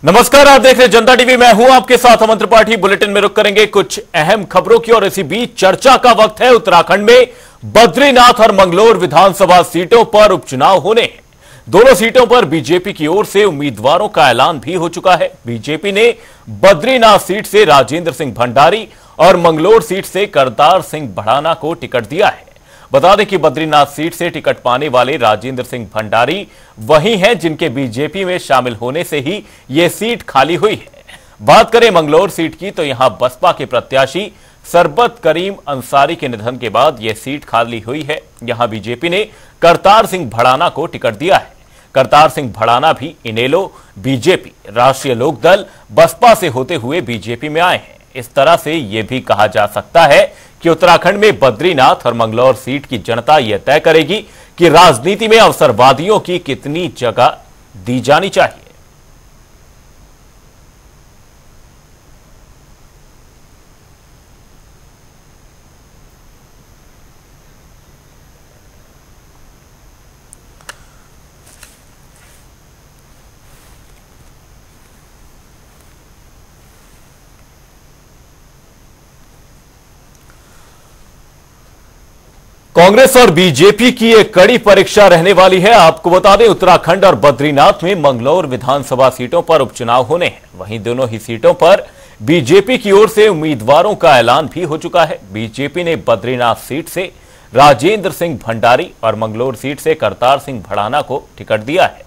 नमस्कार, आप देख रहे हैं जनता टीवी। मैं हूं आपके साथ अमन त्रिपाठी। बुलेटिन में रुक करेंगे कुछ अहम खबरों की और इसी बीच चर्चा का वक्त है। उत्तराखंड में बद्रीनाथ और मंगलोर विधानसभा सीटों पर उपचुनाव होने हैं। दोनों सीटों पर बीजेपी की ओर से उम्मीदवारों का ऐलान भी हो चुका है। बीजेपी ने बद्रीनाथ सीट से राजेंद्र सिंह भंडारी और मंगलोर सीट से करतार सिंह भड़ाना को टिकट दिया है। बता दें कि बद्रीनाथ सीट से टिकट पाने वाले राजेंद्र सिंह भंडारी वही हैं जिनके बीजेपी में शामिल होने से ही यह सीट खाली हुई है। बात करें मंगलोर सीट की तो यहां बसपा के प्रत्याशी सरबत करीम अंसारी के निधन के बाद यह सीट खाली हुई है। यहां बीजेपी ने करतार सिंह भड़ाना को टिकट दिया है। करतार सिंह भड़ाना भी इनेलो, बीजेपी, राष्ट्रीय लोकदल, बसपा से होते हुए बीजेपी में आए हैं। इस तरह से यह भी कहा जा सकता है कि उत्तराखंड में बद्रीनाथ और मंगलौर सीट की जनता यह तय करेगी कि राजनीति में अवसरवादियों की कितनी जगह दी जानी चाहिए। कांग्रेस और बीजेपी की एक कड़ी परीक्षा रहने वाली है। आपको बता दें, उत्तराखंड और बद्रीनाथ में मंगलौर विधानसभा सीटों पर उपचुनाव होने हैं। वहीं दोनों ही सीटों पर बीजेपी की ओर से उम्मीदवारों का ऐलान भी हो चुका है। बीजेपी ने बद्रीनाथ सीट से राजेंद्र सिंह भंडारी और मंगलौर सीट से करतार सिंह भड़ाना को टिकट दिया है।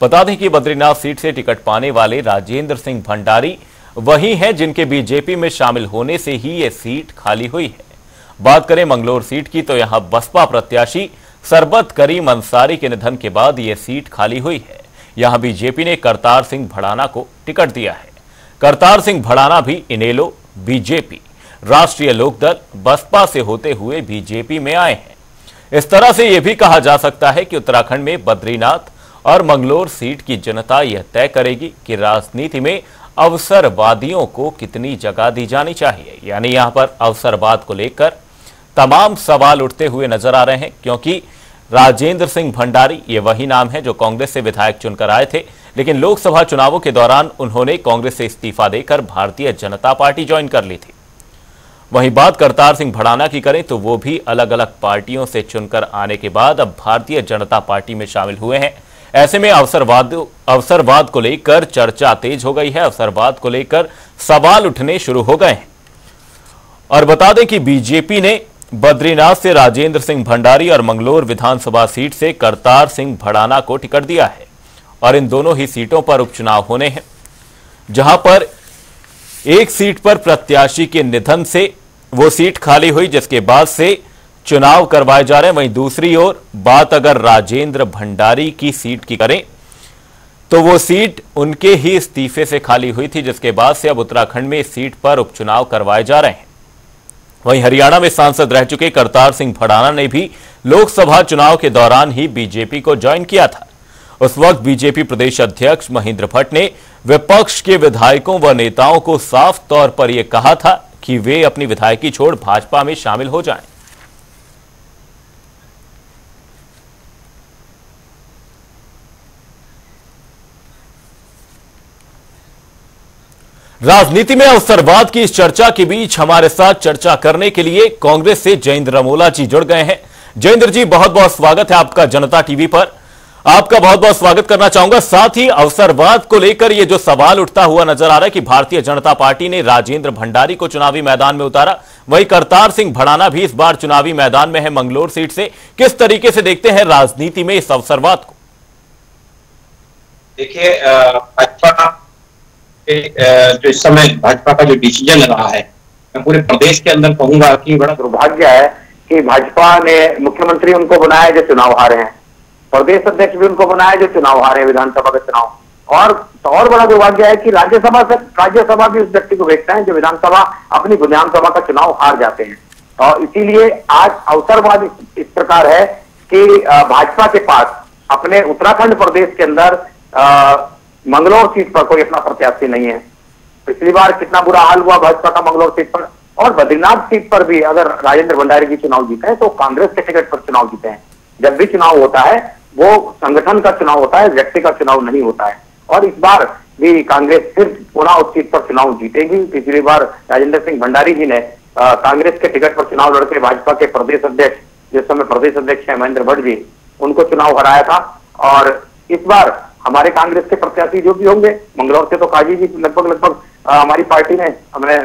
बता दें कि बद्रीनाथ सीट से टिकट पाने वाले राजेंद्र सिंह भंडारी वही हैं जिनके बीजेपी में शामिल होने से ही यह सीट खाली हुई है। बात करें मंगलोर सीट की तो यहां बसपा प्रत्याशी सरबत करीम अंसारी के निधन के बाद यह सीट खाली हुई है। यहां बीजेपी ने करतार सिंह भड़ाना को टिकट दिया है। करतार सिंह भड़ाना भी इनेलो, बीजेपी, राष्ट्रीय लोकदल, बसपा से होते हुए बीजेपी में आए हैं। इस तरह से यह भी कहा जा सकता है कि उत्तराखंड में बद्रीनाथ और मंगलोर सीट की जनता यह तय करेगी कि राजनीति में अवसरवादियों को कितनी जगह दी जानी चाहिए। यानी यहां पर अवसरवाद को लेकर तमाम सवाल उठते हुए नजर आ रहे हैं, क्योंकि राजेंद्र सिंह भंडारी ये वही नाम है जो कांग्रेस से विधायक चुनकर आए थे, लेकिन लोकसभा चुनावों के दौरान उन्होंने कांग्रेस से इस्तीफा देकर भारतीय जनता पार्टी ज्वाइन कर ली थी। वहीं बात करतार सिंह भड़ाना की करें तो वो भी अलग अलग पार्टियों से चुनकर आने के बाद अब भारतीय जनता पार्टी में शामिल हुए हैं। ऐसे में अवसरवाद को लेकर चर्चा तेज हो गई है। अवसरवाद को लेकर सवाल उठने शुरू हो गए हैं। और बता दें कि बीजेपी ने बद्रीनाथ से राजेंद्र सिंह भंडारी और मंगलोर विधानसभा सीट से करतार सिंह भड़ाना को टिकट दिया है और इन दोनों ही सीटों पर उपचुनाव होने हैं, जहां पर एक सीट पर प्रत्याशी के निधन से वो सीट खाली हुई, जिसके बाद से चुनाव करवाए जा रहे हैं। वहीं दूसरी ओर बात अगर राजेंद्र भंडारी की सीट की करें तो वो सीट उनके ही इस्तीफे से खाली हुई थी, जिसके बाद से अब उत्तराखंड में इस सीट पर उपचुनाव करवाए जा रहे हैं। वहीं हरियाणा में सांसद रह चुके करतार सिंह भड़ाना ने भी लोकसभा चुनाव के दौरान ही बीजेपी को ज्वाइन किया था। उस वक्त बीजेपी प्रदेश अध्यक्ष महेंद्र भट्ट ने विपक्ष के विधायकों व नेताओं को साफ तौर पर यह कहा था कि वे अपनी विधायकी छोड़ भाजपा में शामिल हो जाएं। राजनीति में अवसरवाद की इस चर्चा के बीच हमारे साथ चर्चा करने के लिए कांग्रेस से जयेंद्र रमोला जी जुड़ गए हैं। जयेंद्र जी, बहुत बहुत स्वागत है आपका जनता टीवी पर। आपका बहुत बहुत स्वागत करना चाहूंगा। साथ ही अवसरवाद को लेकर यह जो सवाल उठता हुआ नजर आ रहा है कि भारतीय जनता पार्टी ने राजेंद्र भंडारी को चुनावी मैदान में उतारा, वहीं करतार सिंह भड़ाना भी इस बार चुनावी मैदान में है मंगलोर सीट से। किस तरीके से देखते हैं राजनीति में इस अवसरवाद को? देखिए, भाजपा जो इस समय भाजपा का जो डिसीजन रहा है, मैं पूरे प्रदेश के अंदर कहूंगा कि बड़ा दुर्भाग्य है कि भाजपा ने मुख्यमंत्री उनको बनाया जो चुनाव हारे हैं, प्रदेश अध्यक्ष भी उनको बनाया जो चुनाव हारे हैं विधानसभा का चुनाव, और बड़ा दुर्भाग्य है कि राज्यसभा भी उस व्यक्ति को भेजता है जो विधानसभा अपनी विधानसभा का चुनाव हार जाते हैं। और इसीलिए आज अवसरवाद इस प्रकार है कि भाजपा के पास अपने उत्तराखंड प्रदेश के अंदर मंगलौर सीट पर कोई अपना प्रत्याशी नहीं है। पिछली बार कितना बुरा हाल हुआ भाजपा का मंगलौर सीट पर, और बद्रीनाथ सीट पर भी अगर राजेंद्र भंडारी जी चुनाव जीते हैं तो कांग्रेस के टिकट पर चुनाव जीते हैं। जब भी चुनाव होता है वो संगठन का चुनाव होता है, व्यक्ति का चुनाव नहीं होता है। और इस बार भी कांग्रेस फिर पुनः उस सीट पर चुनाव जीतेगी। पिछली बार राजेंद्र सिंह भंडारी जी ने कांग्रेस के टिकट पर चुनाव लड़के भाजपा के प्रदेश अध्यक्ष, जिस समय प्रदेश अध्यक्ष है महेंद्र भट्ट जी, उनको चुनाव हराया था। और इस बार हमारे कांग्रेस के प्रत्याशी जो भी होंगे, मंगलौर से तो काजी जी लगभग हमारी पार्टी ने हमने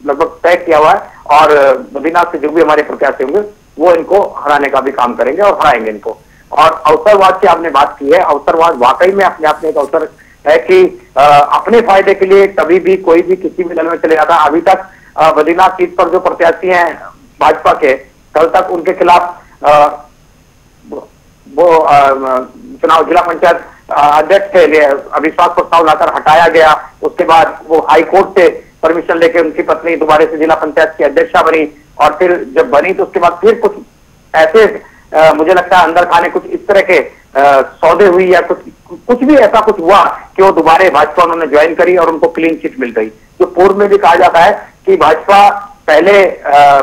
लगभग तय किया हुआ है, और बद्रीनाथ से जो भी हमारे प्रत्याशी होंगे वो इनको हराने का भी काम करेंगे और हराएंगे इनको। और अवसरवाद की आपने बात की है, अवसरवाद वाकई में अपने आप में एक अवसर है कि अपने फायदे के लिए कभी भी कोई भी किसी भी दल में चले जाता है। अभी तक बद्रीनाथ सीट पर जो प्रत्याशी हैं भाजपा के, कल तक उनके खिलाफ वो चुनाव जिला पंचायत अध्यक्ष थे, अविश्वास प्रस्ताव लाकर हटाया गया। उसके बाद वो हाई कोर्ट से परमिशन लेके उनकी पत्नी दोबारा से जिला पंचायत की अध्यक्षा बनी, और फिर जब बनी तो उसके बाद फिर कुछ ऐसे मुझे लगता है अंदर खाने कुछ इस तरह के सौदे हुई या कुछ भी ऐसा कुछ हुआ कि वो दोबारा भाजपा उन्होंने ज्वाइन करी और उनको क्लीन चिट मिल गई। जो पूर्व में भी कहा जाता है कि भाजपा पहले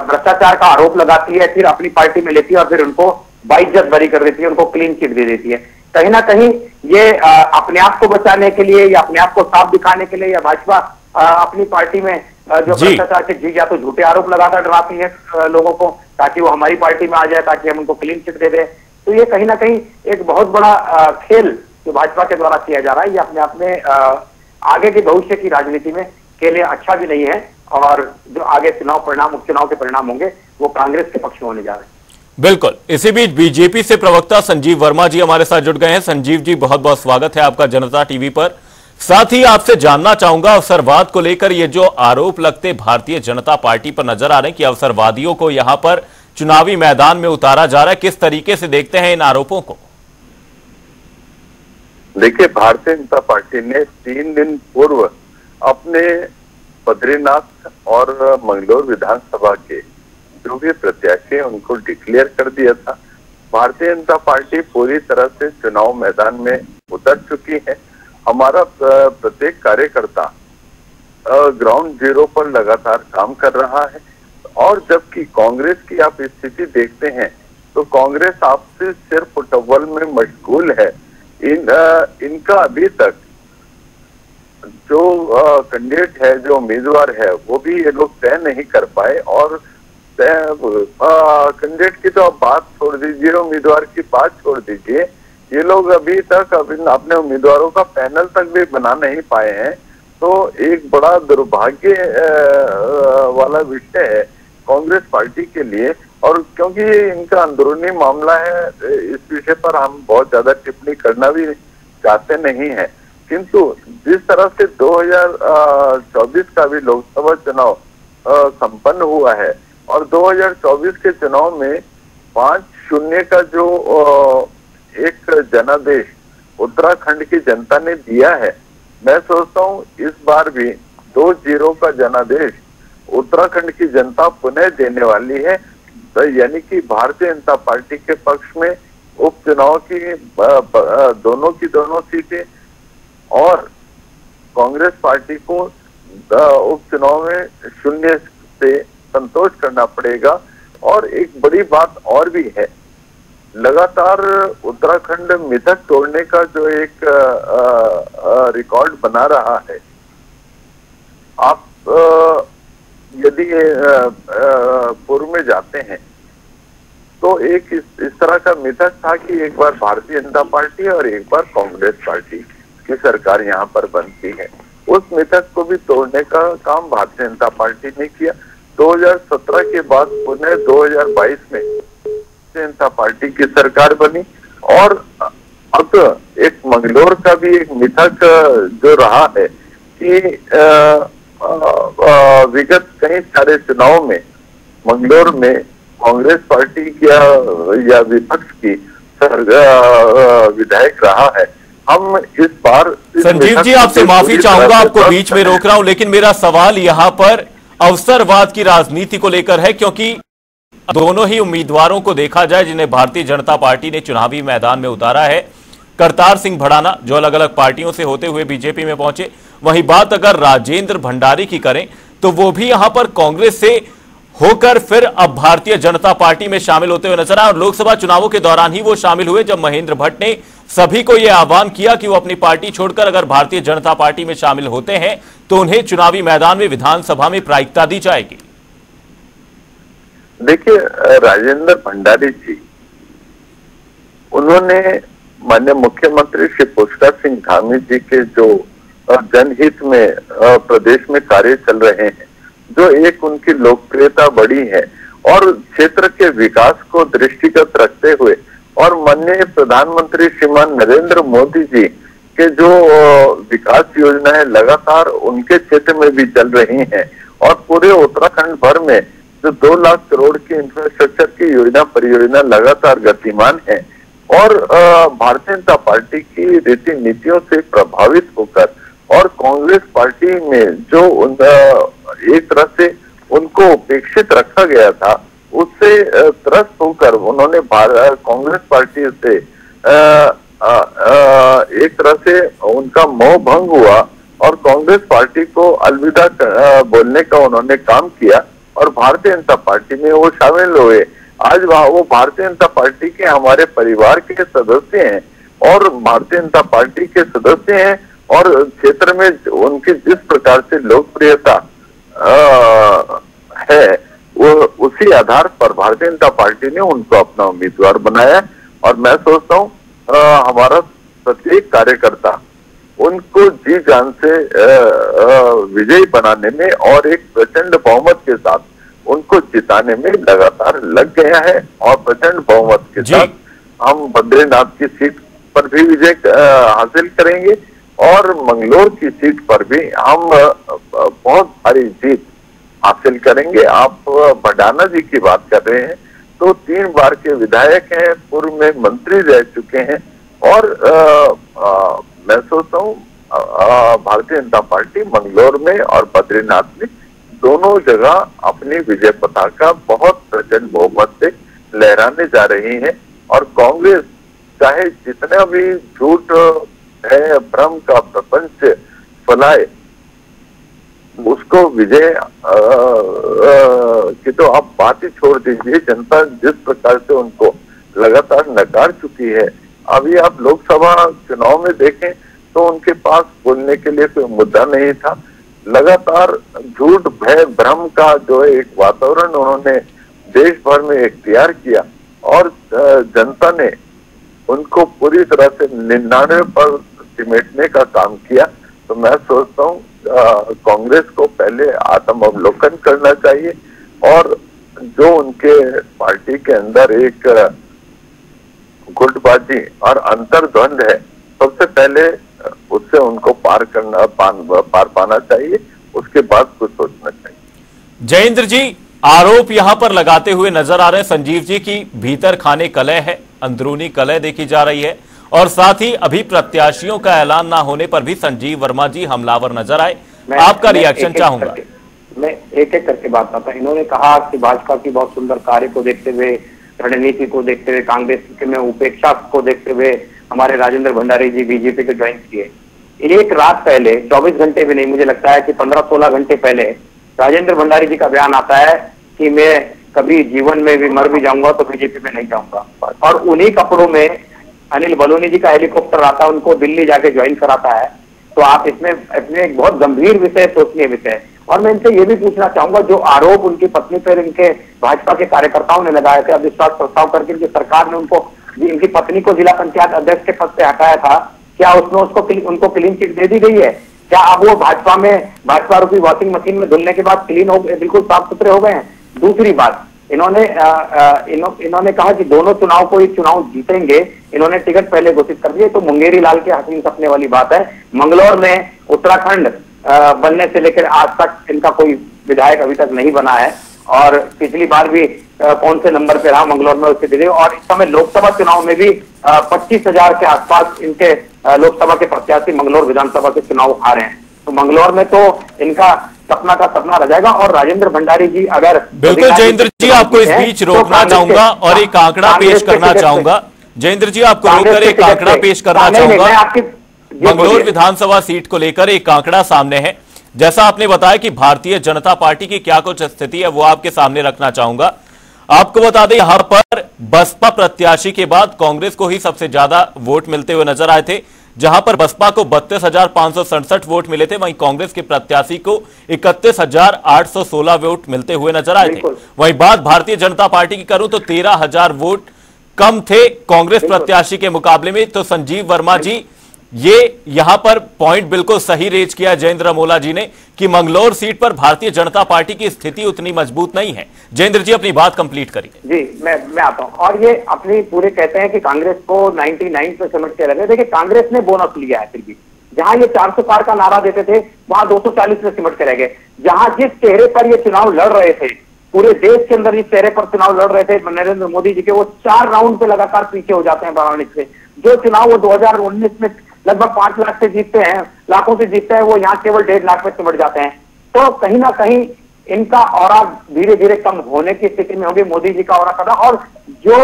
भ्रष्टाचार का आरोप लगाती है, फिर अपनी पार्टी में लेती है और फिर उनको बाइज्जत बरी कर देती है, उनको क्लीन चिट दे देती है। कहीं ना कहीं ये अपने आप को बचाने के लिए या अपने आप को साफ दिखाने के लिए, या भाजपा अपनी पार्टी में जो भ्रष्टाचार के या तो झूठे आरोप लगाकर डराती है लोगों को ताकि वो हमारी पार्टी में आ जाए, ताकि हम उनको क्लीन चिट दे दें। तो ये कहीं ना कहीं एक बहुत बड़ा खेल जो भाजपा के द्वारा किया जा रहा है, ये अपने आप में आगे के भविष्य की राजनीति में के लिए अच्छा भी नहीं है, और जो आगे चुनाव परिणाम, उपचुनाव के परिणाम होंगे वो कांग्रेस के पक्ष में होने जा रहे हैं। बिल्कुल। इसी बीच बीजेपी से प्रवक्ता संजीव वर्मा जी हमारे साथ जुड़ गए हैं। संजीव जी, बहुत बहुत स्वागत है आपका जनता टीवी पर। साथ ही आपसे जानना चाहूंगा, अवसरवाद को लेकर ये जो आरोप लगते भारतीय जनता पार्टी पर नजर आ रहे हैं कि अवसरवादियों को यहां पर चुनावी मैदान में उतारा जा रहा है, किस तरीके से देखते हैं इन आरोपों को? देखिए, भारतीय जनता पार्टी ने 3 दिन पूर्व अपने बद्रीनाथ और मंगलौर विधानसभा के जो भी प्रत्याशी उनको डिक्लेयर कर दिया था। भारतीय जनता पार्टी पूरी तरह से चुनाव मैदान में उतर चुकी है। हमारा प्रत्येक कार्यकर्ता ग्राउंड जीरो पर लगातार काम कर रहा है, और जबकि कांग्रेस की आप स्थिति देखते हैं तो कांग्रेस आपसे सिर्फ टव्वल में मशगूल है। इनका अभी तक जो कैंडिडेट है, जो उम्मीदवार है, वो भी ये लोग तय नहीं कर पाए। और कैंडिडेट की तो आप बात छोड़ दीजिए, उम्मीदवार की बात छोड़ दीजिए, ये लोग अभी तक अपने उम्मीदवारों का पैनल तक भी बना नहीं पाए हैं। तो एक बड़ा दुर्भाग्य वाला विषय है कांग्रेस पार्टी के लिए। और क्योंकि इनका अंदरूनी मामला है, इस विषय पर हम बहुत ज्यादा टिप्पणी करना भी चाहते नहीं है, किंतु जिस तरह से 2024 का भी लोकसभा चुनाव संपन्न हुआ है, और 2024 के चुनाव में 5-0 का जो एक जनादेश उत्तराखंड की जनता ने दिया है, मैं सोचता हूँ इस बार भी 2-0 का जनादेश उत्तराखंड की जनता पुनः देने वाली है। तो यानी कि भारतीय जनता पार्टी के पक्ष में उपचुनाव की दोनों की दोनों सीटें, और कांग्रेस पार्टी को उपचुनाव में 0 से संतोष करना पड़ेगा। और एक बड़ी बात और भी है, लगातार उत्तराखंड मिथक तोड़ने का जो एक रिकॉर्ड बना रहा है। आप यदि पूर्व में जाते हैं तो एक इस तरह का मिथक था कि एक बार भारतीय जनता पार्टी और एक बार कांग्रेस पार्टी की सरकार यहाँ पर बनती है। उस मिथक को भी तोड़ने का काम भारतीय जनता पार्टी ने किया। 2017 के बाद पुनः 2022 में जनता पार्टी की सरकार बनी, और अब एक मंगलौर का भी एक मिथक जो रहा है कि विगत कई सारे चुनाव में मंगलौर में कांग्रेस पार्टी या विपक्ष की विधायक रहा है। हम इस बार संजीव जी, आपसे माफी चाहूंगा, आपको बीच में रोक रहा हूं, लेकिन मेरा सवाल यहां पर अवसरवाद की राजनीति को लेकर है, क्योंकि दोनों ही उम्मीदवारों को देखा जाए जिन्हें भारतीय जनता पार्टी ने चुनावी मैदान में उतारा है, करतार सिंह भड़ाना जो अलग अलग पार्टियों से होते हुए बीजेपी में पहुंचे, वहीं बात अगर राजेंद्र भंडारी की करें तो वो भी यहां पर कांग्रेस से होकर फिर अब भारतीय जनता पार्टी में शामिल होते हुए नजर आए और लोकसभा चुनावों के दौरान ही वो शामिल हुए, जब महेंद्र भट्ट ने सभी को यह आह्वान किया कि वो अपनी पार्टी छोड़कर अगर भारतीय जनता पार्टी में शामिल होते हैं तो उन्हें चुनावी मैदान में विधानसभा में प्राथमिकता दी जाएगी। देखिए, राजेंद्र भंडारी जी, उन्होंने माननीय मुख्यमंत्री श्री पुष्कर सिंह धामी जी के जो जनहित में प्रदेश में कार्य चल रहे हैं, जो एक उनकी लोकप्रियता बढ़ी है और क्षेत्र के विकास को दृष्टिगत रखते हुए और माननीय प्रधानमंत्री श्रीमान नरेंद्र मोदी जी के जो विकास योजनाएं लगातार उनके क्षेत्र में भी चल रही हैं और पूरे उत्तराखंड भर में जो 2 लाख करोड़ की इंफ्रास्ट्रक्चर की योजना परियोजना लगातार गतिमान है और भारतीय जनता पार्टी की रीति नीतियों से प्रभावित होकर और कांग्रेस पार्टी में जो एक तरह से उनको उपेक्षित रखा गया था, उससे त्रस्त होकर उन्होंने कांग्रेस पार्टी से एक तरह से उनका मोह भंग हुआ और कांग्रेस पार्टी को अलविदा बोलने का उन्होंने काम किया और भारतीय जनता पार्टी में वो शामिल हुए। आज वो भारतीय जनता पार्टी के हमारे परिवार के सदस्य हैं और भारतीय जनता पार्टी के सदस्य हैं और क्षेत्र में उनकी जिस प्रकार से लोकप्रियता है, वो उसी आधार पर भारतीय जनता पार्टी ने उनको अपना उम्मीदवार बनाया और मैं सोचता हूँ हमारा प्रत्येक कार्यकर्ता उनको जी जान से विजयी बनाने में और एक प्रचंड बहुमत के साथ उनको जिताने में लगातार लग गया है और प्रचंड बहुमत के साथ हम बद्रीनाथ की सीट पर भी विजय हासिल करेंगे और मंगलौर की सीट पर भी हम बहुत भारी जीत हासिल करेंगे। आप भडाना जी की बात कर रहे हैं तो 3 बार के विधायक हैं, पूर्व में मंत्री रह चुके हैं और मैं सोचता हूँ भारतीय जनता पार्टी मंगलौर में और बद्रीनाथ में दोनों जगह अपनी विजय पताका बहुत प्रचंड बहुमत से लहराने जा रही है और कांग्रेस चाहे जितना भी झूठ है, भ्रम का प्रपंच फैलाए, उसको विजय की तो आप बात ही छोड़ दीजिए। जनता जिस प्रकार से उनको लगातार नकार चुकी है, अभी आप लोकसभा चुनाव में देखें तो उनके पास बोलने के लिए कोई मुद्दा नहीं था। लगातार झूठ भय भ्रम का जो एक वातावरण उन्होंने देश भर में इख्तियार किया और जनता ने उनको पूरी तरह से 99 पर सिमटने का काम किया। तो मैं सोचता हूँ कांग्रेस को पहले आत्म अवलोकन करना चाहिए और जो उनके पार्टी के अंदर एक गुटबाजी और अंतर्द्वंद है, सबसे पहले उससे उनको पार पाना चाहिए, उसके बाद कुछ सोचना चाहिए। जयेंद्र जी, आरोप यहां पर लगाते हुए नजर आ रहे हैं संजीव जी की भीतर खाने कलह है, अंदरूनी कलह देखी जा रही है और साथ ही अभी प्रत्याशियों का ऐलान ना होने पर भी संजीव वर्मा जी हमलावर नजर आए। आपका रिएक्शन चाहूंगा। मैं एक एक करके बात करता हूं। इन्होंने कहा कि भाजपा की बहुत सुंदर कार्य को देखते हुए, रणनीति को देखते हुए, कांग्रेस के में उपेक्षा को देखते हुए हमारे राजेंद्र भंडारी जी बीजेपी को ज्वाइन किए। एक रात पहले, 24 घंटे भी नहीं, मुझे लगता है कि 15-16 घंटे पहले राजेंद्र भंडारी जी का बयान आता है कि मैं कभी जीवन में भी मर भी जाऊंगा तो बीजेपी में नहीं जाऊंगा और उन्हीं कपड़ों में अनिल बलूनी जी का हेलीकॉप्टर आता है, उनको दिल्ली जाके ज्वाइन कराता है। तो आप इसमें एक बहुत गंभीर विषय, सोचनीय विषय। और मैं इनसे ये भी पूछना चाहूंगा, जो आरोप उनकी पत्नी पर इनके भाजपा के कार्यकर्ताओं ने लगाए थे, अविश्वास प्रस्ताव करके इनकी सरकार ने उनको, इनकी पत्नी को जिला पंचायत अध्यक्ष के पद से हटाया था, क्या उसमें उनको क्लीन चिट दे दी गई है? क्या अब वो भाजपा रूपी वॉशिंग मशीन में धुलने के बाद क्लीन हो, बिल्कुल साफ सुथरे हो गए हैं? दूसरी बात, इन्होंने कहा कि दोनों चुनाव को चुनाव जीतेंगे, इन्होंने टिकट पहले घोषित कर दिए। तो मुंगेरी लाल के हसीन सपने वाली बात है। मंगलौर में उत्तराखंड बनने से लेकर आज तक इनका कोई विधायक अभी तक नहीं बना है और पिछली बार भी कौन से नंबर पे रहा मंगलौर में उसके दिले। और इस समय लोकसभा चुनाव में भी 25,000 के आसपास इनके लोकसभा के प्रत्याशी मंगलौर विधानसभा के चुनाव आ रहे हैं। तो मंगलौर में तो इनका सपना का सपना रह जाएगा। और राजेंद्र भंडारी जी, अगर बिल्कुल जयेंद्र जी, आपको इस बीच रोकना चाहूंगा और एक आंकड़ा पेश करना चाहूंगा। जयेंद्र जी, आपको रोककर एक आंकड़ा पेश करना चाहूंगा। मंगलौर विधानसभा सीट को लेकर एक आंकड़ा सामने है। जैसा आपने बताया कि भारतीय जनता पार्टी की क्या कुछ स्थिति है वो आपके सामने रखना चाहूंगा। आपको बता दें यहां पर बसपा प्रत्याशी के बाद कांग्रेस को ही सबसे ज्यादा वोट मिलते हुए नजर आए थे। जहां पर बसपा को 32,567 वोट मिले थे, वहीं कांग्रेस के प्रत्याशी को 31,816 वोट मिलते हुए नजर आए थे। वहीं बात भारतीय जनता पार्टी की करूं तो 13,000 वोट कम थे कांग्रेस प्रत्याशी के मुकाबले में। तो संजीव वर्मा जी, ये यहां पर पॉइंट बिल्कुल सही रेज किया जयेंद्र अमोला जी ने कि मंगलौर सीट पर भारतीय जनता पार्टी की स्थिति उतनी मजबूत नहीं है। जयेंद्र जी अपनी बात कंप्लीट करिए। जी मैं आता हूं। और ये अपनी पूरे कहते हैं कि कांग्रेस को 99 पे सिमट के रखे। देखिए कांग्रेस ने बोनस लिया है, फिर भी जहां ये 400 पार का नारा देते थे वहां 240 में सिमट के रह गए। जहां जिस चेहरे पर ये चुनाव लड़ रहे थे, पूरे देश के अंदर जिस चेहरे पर चुनाव लड़ रहे थे नरेंद्र मोदी जी के, वो 4 राउंड पे लगातार पीछे हो जाते हैं प्रामाणिक से। जो चुनाव वो 2019 में लगभग 5 लाख से जीतते हैं, लाखों से जीतते हैं, वो यहाँ केवल 1.5 लाख में सिमट जाते हैं। तो कहीं ना कहीं इनका ऑरा धीरे धीरे कम होने की स्थिति में होगी। मोदी जी का ऑरा कदा, और जो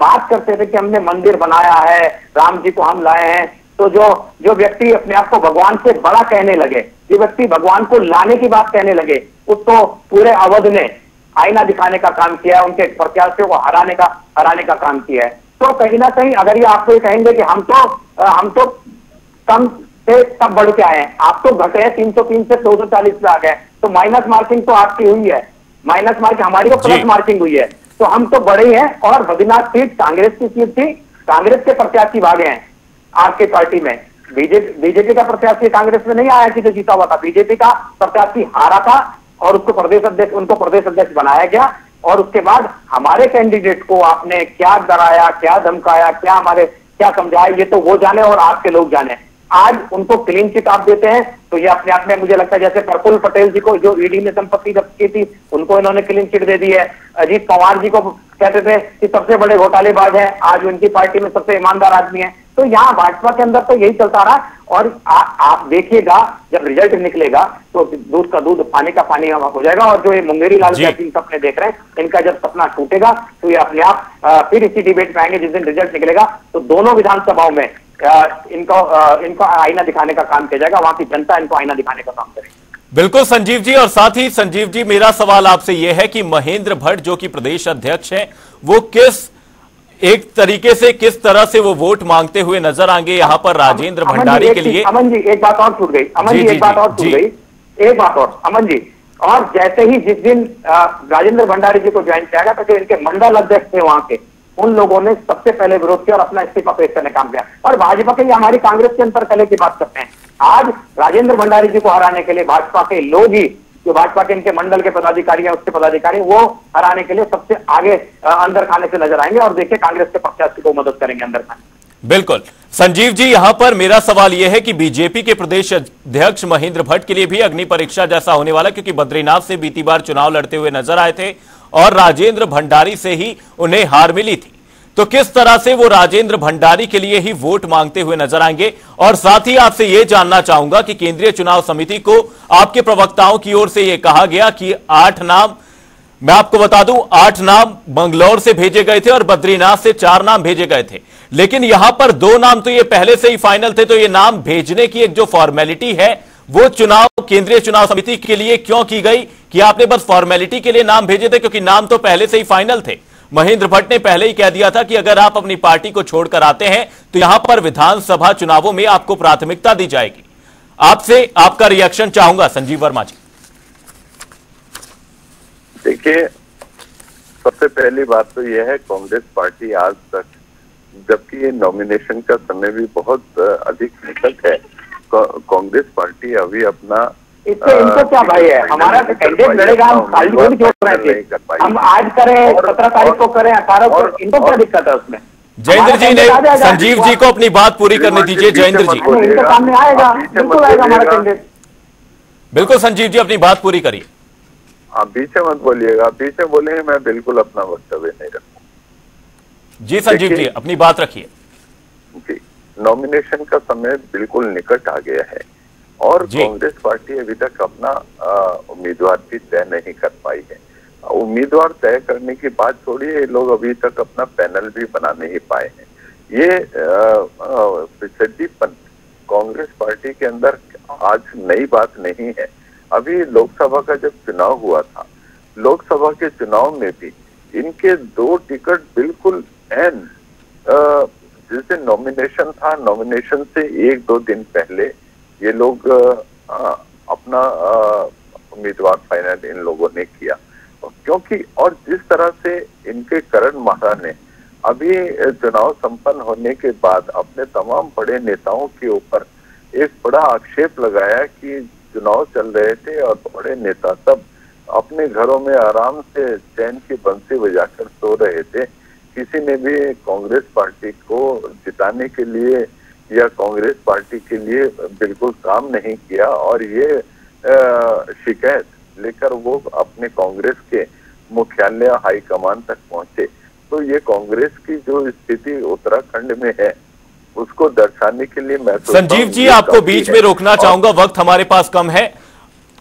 बात करते थे कि हमने मंदिर बनाया है, राम जी को हम लाए हैं, तो जो व्यक्ति अपने आप को भगवान से बड़ा कहने लगे, जो व्यक्ति भगवान को लाने की बात कहने लगे, उसको पूरे अवध ने आईना दिखाने का काम किया है, उनके प्रत्याशियों को हराने का काम किया है। तो कहीं ना कहीं अगर ये आपको ये कहेंगे कि हम तो कम से तब बढ़ के आए हैं, आप तो घटे हैं 303 से 240 पे आ गए, तो माइनस मार्किंग तो आपकी हुई है, माइनस मार्किंग हमारी को प्लस मार्किंग हुई है, तो हम तो बढ़े ही हैं। और बद्रीनाथ सीट कांग्रेस की सीट थी, कांग्रेस के प्रत्याशी भागे हैं आपकी पार्टी में। बीजेपी का प्रत्याशी कांग्रेस में नहीं आया कि जो जीता हुआ था, बीजेपी का प्रत्याशी हारा था और उनको प्रदेश अध्यक्ष बनाया गया। और उसके बाद हमारे कैंडिडेट को आपने क्या डराया, क्या धमकाया, क्या समझाया, ये तो वो जाने और आपके लोग जाने। आज उनको क्लीन चिट आप देते हैं तो ये अपने आप में मुझे लगता है, जैसे प्रफुल्ल पटेल जी को जो ईडी ने संपत्ति जब्त की थी उनको इन्होंने क्लीन चिट दे दी है। अजीत पवार जी को कहते थे कि सबसे बड़े घोटालेबाज हैं, आज उनकी पार्टी में सबसे ईमानदार आदमी है। तो यहाँ भाजपा के अंदर तो यही चलता रहा। और आप देखिएगा जब रिजल्ट निकलेगा तो दूध का दूध, पानी का पानी हो जाएगा। और जो ये मुंगेरी लाल के सपने देख रहे हैं, इनका जब सपना टूटेगा तो ये अपने आप फिर इसी डिबेट में आएंगे जिस दिन रिजल्ट निकलेगा। तो दोनों विधानसभाओं में इनको आईना दिखाने का काम किया जाएगा, वहां की जनता इनको आईना दिखाने का काम करेगी। बिल्कुल संजीव जी। और साथ ही संजीव जी, मेरा सवाल आपसे यह है कि महेंद्र भट्ट जो कि प्रदेश अध्यक्ष हैं, वो किस तरह से वो वोट मांगते हुए नजर आएंगे यहाँ पर राजेंद्र भंडारी के लिए। अमन जी एक बात और छूट गई, एक बात और अमन जी। और जैसे ही जिस दिन राजेंद्र भंडारी जी को ज्वाइन किया गया तो जो इनके मंडल अध्यक्ष थे वहां के, उन लोगों ने सबसे पहले विरोध किया और अपना इस्तीफा पेश करने का काम किया। और भाजपा के लिए हमारी कांग्रेस के अंतर कले की बात करते हैं। आज राजेंद्र भंडारी जी को हराने के लिए भाजपा के लोग ही, जो भाजपा के इनके मंडल के पदाधिकारी हैं, उसके पदाधिकारी, वो हराने के लिए सबसे आगे अंदर खाने से नजर आएंगे। और देखिए कांग्रेस के प्रत्याशी को मदद करेंगे अंदर खाने। बिल्कुल संजीव जी, यहां पर मेरा सवाल यह है कि बीजेपी के प्रदेश अध्यक्ष महेंद्र भट्ट के लिए भी अग्नि परीक्षा जैसा होने वाला, क्योंकि बद्रीनाथ से बीती बार चुनाव लड़ते हुए नजर आए थे और राजेंद्र भंडारी से ही उन्हें हार मिली थी। तो किस तरह से वो राजेंद्र भंडारी के लिए ही वोट मांगते हुए नजर आएंगे? और साथ ही आपसे यह जानना चाहूंगा कि केंद्रीय चुनाव समिति को आपके प्रवक्ताओं की ओर से यह कहा गया कि 8 नाम, मैं आपको बता दूं, 8 नाम मंगलौर से भेजे गए थे और बद्रीनाथ से 4 नाम भेजे गए थे। लेकिन यहां पर 2 नाम तो ये पहले से ही फाइनल थे। तो ये नाम भेजने की एक जो फॉर्मेलिटी है वो केंद्रीय चुनाव समिति के लिए क्यों की गई कि आपने बस फॉर्मेलिटी के लिए नाम भेजे थे, क्योंकि नाम तो पहले से ही फाइनल थे? महेंद्र भट्ट ने पहले ही कह दिया था कि अगर आप अपनी पार्टी को छोड़कर आते हैं तो यहां पर विधानसभा चुनावों में आपको प्राथमिकता दी जाएगी। आपसे आपका रिएक्शन चाहूंगा संजीव वर्मा जी। देखिए, सबसे पहली बात तो यह है, कांग्रेस पार्टी आज तक, जबकि ये नॉमिनेशन का समय भी बहुत अधिक निकट है, कांग्रेस पार्टी अभी अपना इनको क्या भाई है, हमारा कैंडिडेट लड़ेगा, हम खाली वोट जोड़ रहे थे, हम आज करें, 17 तारीख को करें, 18 को, इनको क्या दिक्कत है उसमें? जयेंद्र जी ने संजीव जी को अपनी बात पूरी करने दीजिए। जयेंद्र जी इनके सामने आएगा, बिल्कुल आएगा हमारा कैंडिडेट। बिल्कुल संजीव जी अपनी बात पूरी करिए। आप पीछे मत बोलिएगा, पीछे बोलेंगे मैं बिल्कुल अपना वक्तव्य नहीं रखूंगा। जी संजीव जी अपनी बात रखिए। जी, नॉमिनेशन का समय बिल्कुल निकट आ गया है और कांग्रेस पार्टी अभी तक अपना उम्मीदवार भी तय नहीं कर पाई है। उम्मीदवार तय करने की बात छोड़िए, ये लोग अभी तक अपना पैनल भी बना नहीं पाए हैं। ये पिछड़ीपन कांग्रेस पार्टी के अंदर आज नई बात नहीं है। अभी लोकसभा का जब चुनाव हुआ था, लोकसभा के चुनाव में भी इनके 2 टिकट बिल्कुल एन जैसे नॉमिनेशन था, नॉमिनेशन से 1-2 दिन पहले ये लोग अपना उम्मीदवार फाइनल इन लोगों ने किया, क्योंकि और जिस तरह से इनके करण मारा ने अभी चुनाव संपन्न होने के बाद अपने तमाम बड़े नेताओं के ऊपर एक बड़ा आक्षेप लगाया कि चुनाव चल रहे थे और बड़े नेता सब अपने घरों में आराम से चैन की बंसी बजाकर सो रहे थे, किसी ने भी कांग्रेस पार्टी को जिताने के लिए या कांग्रेस पार्टी के लिए बिल्कुल काम नहीं किया, और ये शिकायत लेकर वो अपने कांग्रेस के मुख्यालय हाईकमान तक पहुंचे। तो ये कांग्रेस की जो स्थिति उत्तराखंड में है उसको दर्शाने के लिए मैं संजीव जी आपको बीच में रोकना चाहूंगा, वक्त हमारे पास कम है।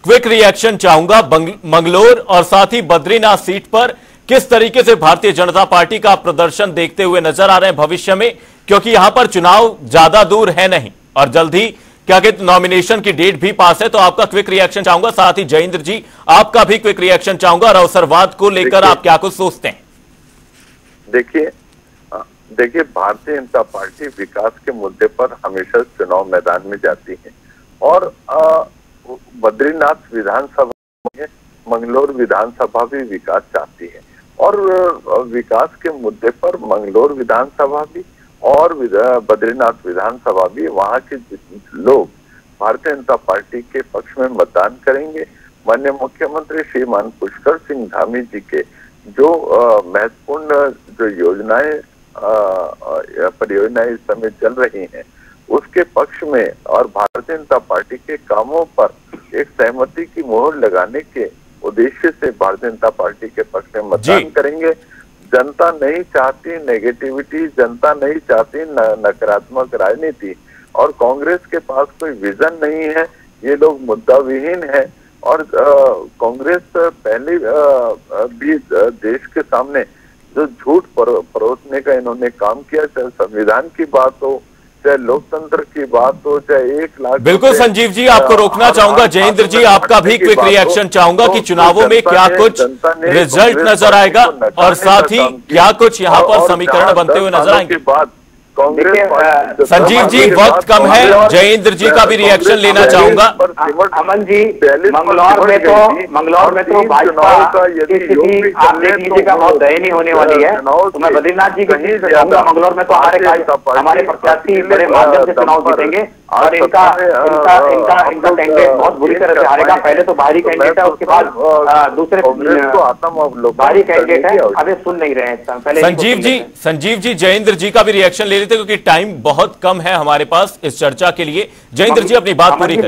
क्विक रिएक्शन चाहूंगा, मंगलौर और साथ ही बद्रीनाथ सीट पर किस तरीके से भारतीय जनता पार्टी का प्रदर्शन देखते हुए नजर आ रहे हैं भविष्य में, क्योंकि यहां पर चुनाव ज्यादा दूर है नहीं और जल्द ही क्या कहते नॉमिनेशन की डेट भी पास है, तो आपका क्विक रिएक्शन चाहूंगा। साथ ही जयेंद्र जी आपका भी क्विक रिएक्शन चाहूंगा और अवसरवाद को लेकर आप क्या कुछ सोचते हैं? देखिए भारतीय जनता पार्टी विकास के मुद्दे पर हमेशा चुनाव मैदान में जाती है, और बद्रीनाथ विधानसभा में मंगलौर विधानसभा भी विकास चाहती है, और विकास के मुद्दे पर मंगलौर विधानसभा भी और बद्रीनाथ विधानसभा भी वहां के लोग भारतीय जनता पार्टी के पक्ष में मतदान करेंगे। माननीय मुख्यमंत्री श्रीमान पुष्कर सिंह धामी जी के जो महत्वपूर्ण जो योजनाएं परियोजनाएं इस समय चल रही हैं उसके पक्ष में और भारतीय जनता पार्टी के कामों पर एक सहमति की मोहर लगाने के उद्देश्य से भारतीय जनता पार्टी के पक्ष में मतदान करेंगे। जनता नहीं चाहती नेगेटिविटी, जनता नहीं चाहती नकारात्मक राजनीति, और कांग्रेस के पास कोई विजन नहीं है, ये लोग मुद्दा विहीन है। और कांग्रेस पहले भी देश के सामने जो झूठ परोसने का इन्होंने काम किया, चाहे संविधान की बात हो, चाहे लोकतंत्र की बात हो, चाहे 1 लाख। बिल्कुल संजीव जी आपको रोकना चाहूंगा। जयेंद्र जी आपका भी क्विक रिएक्शन चाहूंगा कि चुनावों में क्या कुछ रिजल्ट नजर आएगा और साथ ही क्या कुछ यहाँ पर समीकरण बनते हुए नजर आएंगे। संजीव जी वक्त कम है, जयेंद्र जी का भी रिएक्शन लेना चाहूंगा। अमन जी मंगलौर में तो भाजपा की स्थिति आप देख लीजिएगा बहुत दयनीय होने वाली है। तो मैं बद्रीनाथ जी को कहूंगा मंगलौर में तो हमारे प्रत्याशी बड़े माध्यम से चुनाव जीतेंगे और इनका कैंडिडेट बहुत बुरी तरह से हारेगा। पहले तो बाहरी कैंडिडेट है, उसके बाद दूसरे बाहरी कैंडिडेट है। अभी सुन नहीं रहे हैं पहले। संजीव जी जयेंद्र जी का भी रिएक्शन ले लेते क्योंकि टाइम बहुत कम है हमारे पास इस चर्चा के लिए। जयेंद्र जी अपनी बात पूरी करें।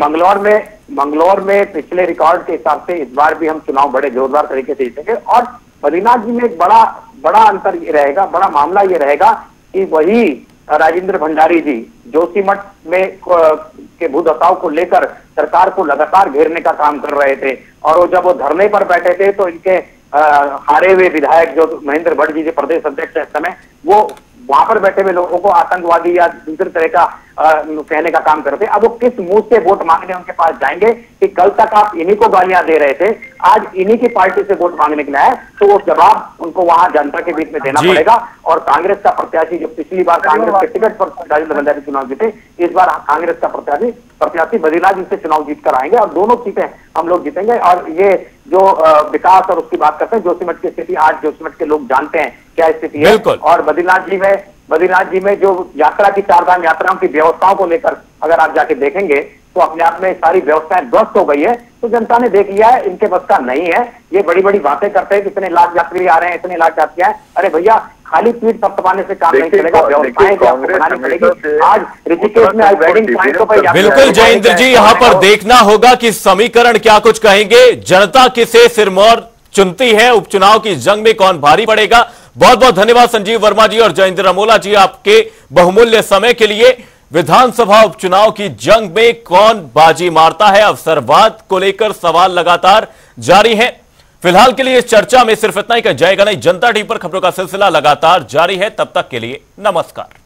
मंगलौर में पिछले रिकॉर्ड के हिसाब से इस बार भी हम चुनाव बड़े जोरदार तरीके से जीतेंगे। और बद्रीनाथ जी में एक बड़ा अंतर ये रहेगा, बड़ा मामला ये रहेगा कि वही राजेंद्र भंडारी जी जोशीमठ में के भूदसाव को लेकर सरकार को लगातार घेरने का काम कर रहे थे, और जब वो धरने पर बैठे थे तो इनके हारे हुए विधायक जो महेंद्र भट्ट जी प्रदेश अध्यक्ष इस समय, वो वहां पर बैठे हुए लोगों को आतंकवादी या दूसरे तरह का कहने का काम करते। अब वो किस मुंह से वोट मांगने उनके पास जाएंगे कि कल तक आप इन्हीं को गालियां दे रहे थे, आज इन्हीं की पार्टी से वोट मांगने के लिए आए, तो वो जवाब उनको वहां जनता के बीच में देना पड़ेगा। और कांग्रेस का प्रत्याशी जो पिछली बार कांग्रेस के टिकट पर राजेंद्र भंडारी चुनाव जीते, इस बार कांग्रेस का प्रत्याशी बद्रीनाथ जी से चुनाव जीत कर आएंगे और दोनों सीटें हम लोग जीतेंगे। और ये जो विकास और उसकी बात करते हैं, जोशीमठ की स्थिति आज जोशीमठ के लोग जानते हैं क्या स्थिति है। और बद्रीनाथ जी में जो यात्रा की 4 धाम यात्राओं की व्यवस्थाओं को लेकर अगर आप जाके देखेंगे तो अपने आप में सारी व्यवस्थाएं ध्वस्त हो गई है। तो जनता ने देख लिया है इनके बस का नहीं है। ये बड़ी बड़ी बातें करते हैं कि इतने लाख यात्री आ रहे हैं, इतने लाख यात्री आए। अरे भैया खाली पीठ थपथपाने से काम नहीं चलेगा, व्यवस्थाएं बनानी पड़ेगी। आज ऋषिकेश में वेडिंग पॉइंट पर बिल्कुल जयेंद्र जी यहाँ पर देखना होगा कि समीकरण क्या कुछ कहेंगे, जनता किसे सिरमौर चुनती है, उपचुनाव की जंग में कौन भारी पड़ेगा। बहुत बहुत धन्यवाद संजीव वर्मा जी और जयेंद्र अमोला जी आपके बहुमूल्य समय के लिए। विधानसभा उपचुनाव की जंग में कौन बाजी मारता है, अवसरवाद को लेकर सवाल लगातार जारी है। फिलहाल के लिए इस चर्चा में सिर्फ इतना ही कहा जाएगा नहीं। जनता टीवी पर खबरों का सिलसिला लगातार जारी है। तब तक के लिए नमस्कार।